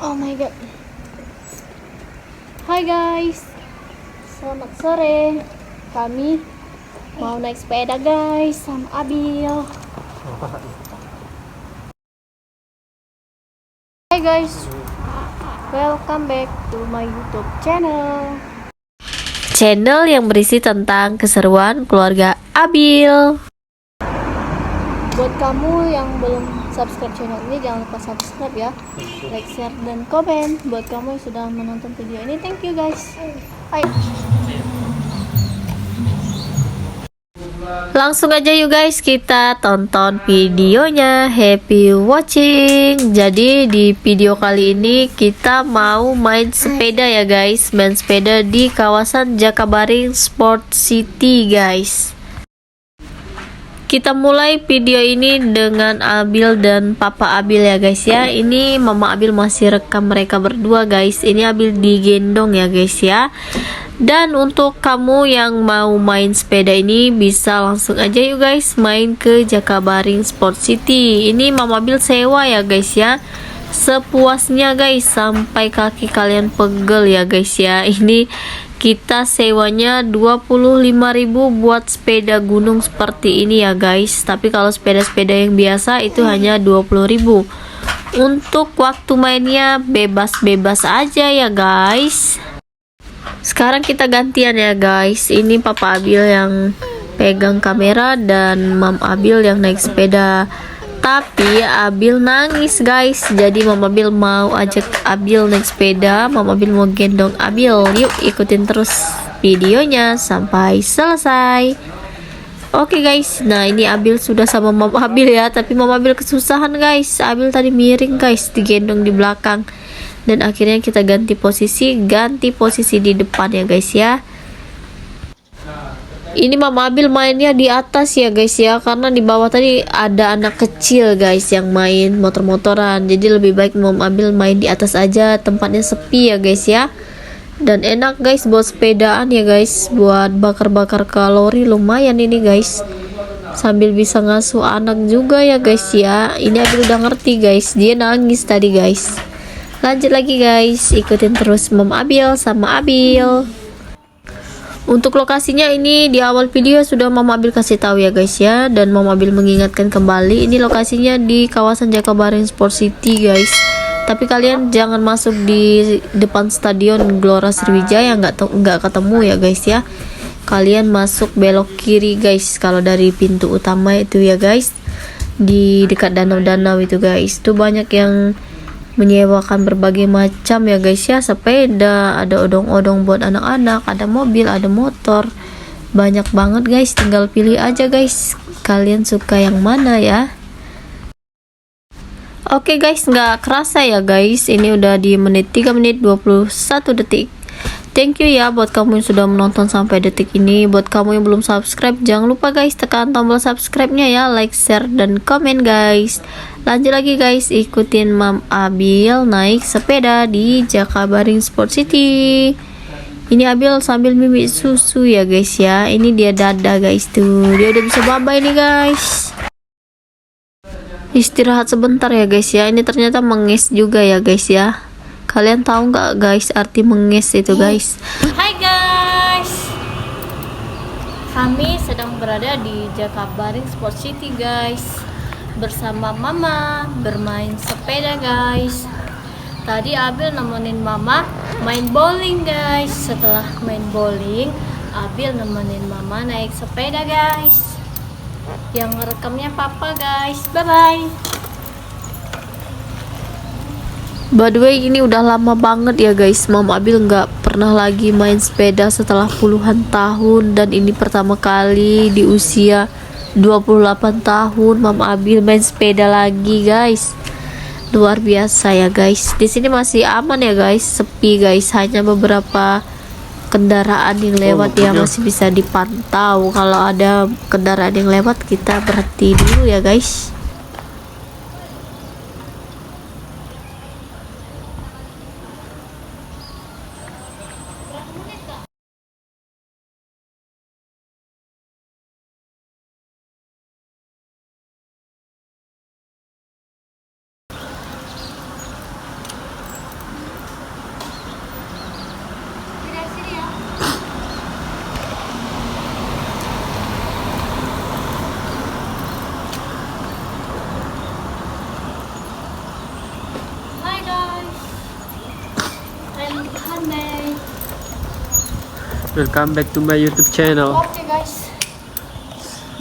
Oh my god. Hai guys, selamat sore. Kami mau naik sepeda guys sama Abil. Hai guys, welcome back to my YouTube channel. Channel yang berisi tentang keseruan keluarga Abil. Buat kamu yang belum subscribe channel ini, jangan lupa subscribe ya, like, share, dan komen. Buat kamu yang sudah menonton video ini, thank you guys. Hai. Langsung aja yuk guys, kita tonton videonya. Happy watching. Jadi di video kali ini kita mau main sepeda ya guys. Main sepeda di kawasan Jakabaring Sport City guys. Kita mulai video ini dengan Abil dan Papa Abil ya guys ya. Ini Mama Abil masih rekam mereka berdua guys. Ini Abil digendong ya guys ya. Dan untuk kamu yang mau main sepeda ini, bisa langsung aja yuk guys main ke Jakabaring Sport City. Ini Mama Abil sewa ya guys ya, sepuasnya guys, sampai kaki kalian pegel ya guys ya. Ini kita sewanya 25.000 buat sepeda gunung seperti ini ya guys. Tapi kalau sepeda-sepeda yang biasa itu hanya 20.000. Untuk waktu mainnya bebas-bebas aja ya guys. Sekarang kita gantian ya guys. Ini Papa Abil yang pegang kamera dan Mam Abil yang naik sepeda. Tapi Abil nangis guys. Jadi Mam Abil mau ajak Abil naik sepeda. Mam Abil mau gendong Abil. Yuk ikutin terus videonya sampai selesai. Oke guys, nah ini Abil sudah sama Mam Abil ya. Tapi Mam Abil kesusahan guys. Abil tadi miring guys, digendong di belakang. Dan akhirnya kita ganti posisi di depan ya guys ya. Ini Mama Abil mainnya di atas ya guys ya, karena di bawah tadi ada anak kecil guys yang main motor-motoran. Jadi lebih baik Mama Abil main di atas aja, tempatnya sepi ya guys ya. Dan enak guys buat sepedaan ya guys, buat bakar-bakar kalori lumayan ini guys. Sambil bisa ngasuh anak juga ya guys ya. Ini Abil udah ngerti guys, dia nangis tadi guys. Lanjut lagi guys, ikutin terus Mama Abil sama Abil. Untuk lokasinya ini di awal video sudah Mama Abil kasih tahu ya guys ya. Dan Mama Abil mengingatkan kembali, ini lokasinya di kawasan Jakabaring Sport City guys. Tapi kalian jangan masuk di depan stadion Gelora Sriwijaya, nggak ketemu ya guys ya. Kalian masuk belok kiri guys, kalau dari pintu utama itu ya guys. Di dekat danau-danau itu guys, itu banyak yang menyewakan berbagai macam ya guys ya, sepeda, ada odong-odong buat anak-anak, ada mobil, ada motor, banyak banget guys. Tinggal pilih aja guys, kalian suka yang mana ya. Oke guys, nggak kerasa ya guys, ini udah di menit 3 menit 21 detik. Thank you ya buat kamu yang sudah menonton sampai detik ini. Buat kamu yang belum subscribe, jangan lupa guys tekan tombol subscribe-nya ya, like, share, dan komen guys. Lanjut lagi guys, ikutin Mam Abil naik sepeda di Jakabaring Sport City. Ini Abil sambil mimik susu ya guys ya. Ini dia dada guys tuh, dia udah bisa baba ini guys. Istirahat sebentar ya guys ya. Ini ternyata menges juga ya guys ya. Kalian tahu nggak guys arti menges itu guys? Hai guys, kami sedang berada di Jakabaring Sport City guys, bersama Mama bermain sepeda guys. Tadi Abil nemenin Mama main bowling guys. Setelah main bowling, Abil nemenin Mama naik sepeda guys. Yang ngerekamnya Papa guys. Bye bye. By the way, ini udah lama banget ya guys, Mam Abil nggak pernah lagi main sepeda setelah puluhan tahun. Dan ini pertama kali di usia 28 tahun Mam Abil main sepeda lagi guys. Luar biasa ya guys. Di sini masih aman ya guys, sepi guys, hanya beberapa kendaraan yang lewat ya masih bisa dipantau. Kalau ada kendaraan yang lewat, kita berhenti dulu ya guys. Welcome back to my YouTube channel. Oke guys,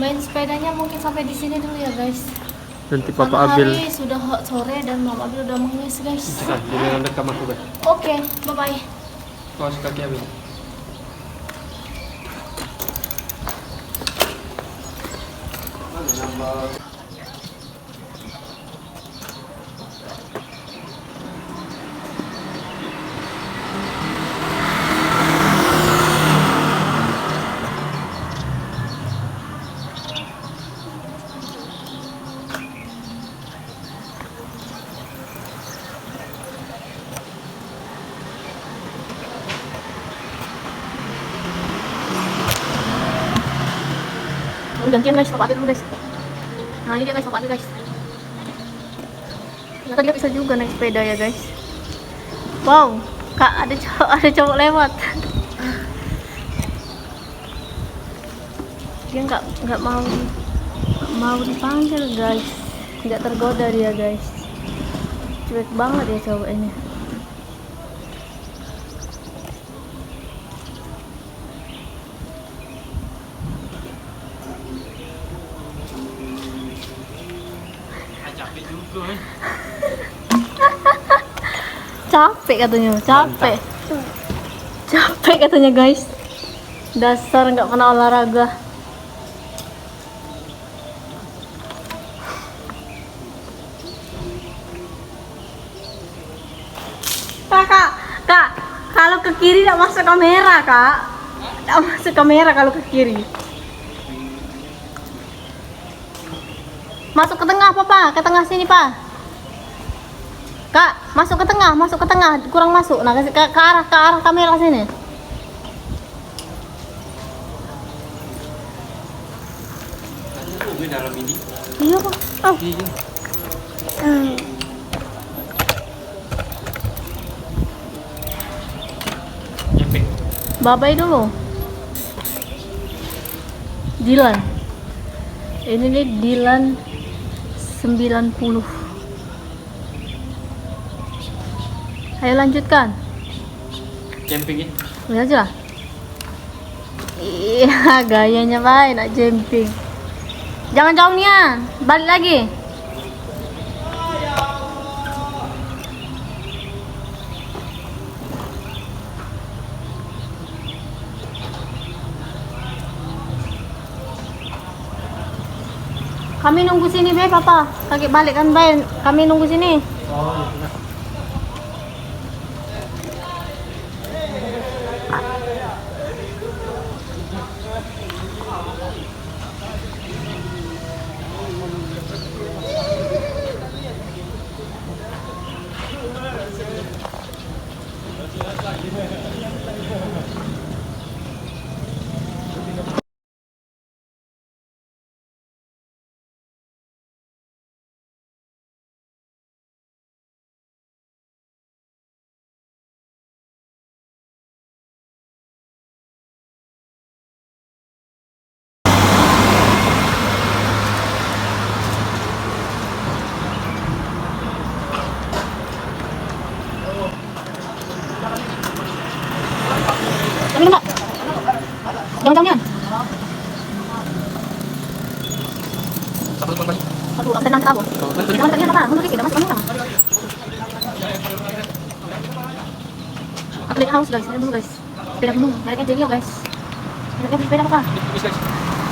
main sepedanya mungkin sampai di sini dulu ya guys. Nanti Karena Papa Abil. hari sudah sore dan Mama Abil udah mengemis guys. Jadi rekam aku guys. Oke, bye bye. Kaos kaki Abil. Gantian guys, Papa Abil dulu guys. Nah ini dia guys, Papa Abil guys. Ternyata dia bisa juga naik sepeda ya guys. Wow, kak ada cowok lewat. Dia nggak mau dipanggil guys, nggak tergoda dia guys. Cuek banget ya cowok ini. Capek juga. Capek katanya, capek. Capek katanya guys. Dasar nggak pernah olahraga. Kak, kalau ke kiri tidak masuk kamera kak. Tidak masuk kamera kalau ke kiri. Masuk ke tengah Papa, ke tengah sini Pak. Kak, masuk ke tengah, kurang masuk. Nah, ke arah kamera sini. Gue dalam ini. Iya, Pak. Oh. Iya. Nyampe. Bye-bye dulu. Dilan. Ini nih Dilan 90. Ayo lanjutkan. Camping ya. Lihat aja lah. Iya, gayanya baik nak jumping. Jangan jauh Nia, balik lagi. Kami nunggu sini, Be, Papa. Kakek balik kan, Be. Kami nunggu sini. Oh, iya. Kami nunggu. Jangan jauh Nia. Aduh, aku tenang kabur. Jangan tadi apa? Mundur dikit, masih kamu. Aku lihat haus guys, lihat dulu guys. Sepeda gunung, mereka jadi guys. Mereka beli sepeda apa?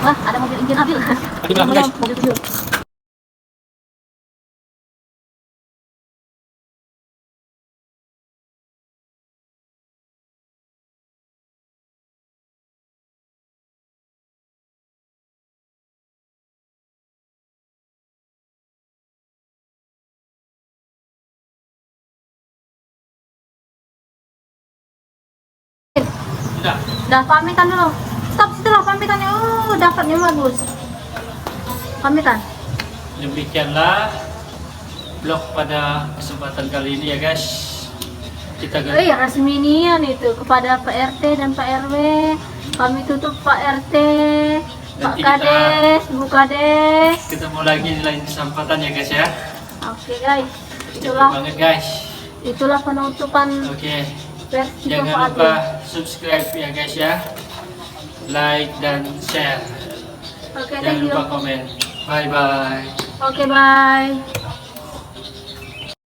Wah, ada mobil Indian Abil. Mobil tujuh. Sudah. Dah pamitan dulu. Stop situ lah pamitannya. Dapatnya bagus. Pamitan. Demikianlah vlog pada kesempatan kali ini ya guys. Kita ganti. Resminian itu kepada Pak RT dan Pak RW. Kami tutup Pak RT, Pak Nanti Kades, Bu Kades. ketemu lagi di lain kesempatan ya guys ya. Oke guys, Cepet itulah banget guys. itulah penutupan Oke. versi Jangan Papa lupa Adil. subscribe ya guys ya. like dan share. Oke, Jangan thank you. lupa komen. Bye bye. Oke, bye.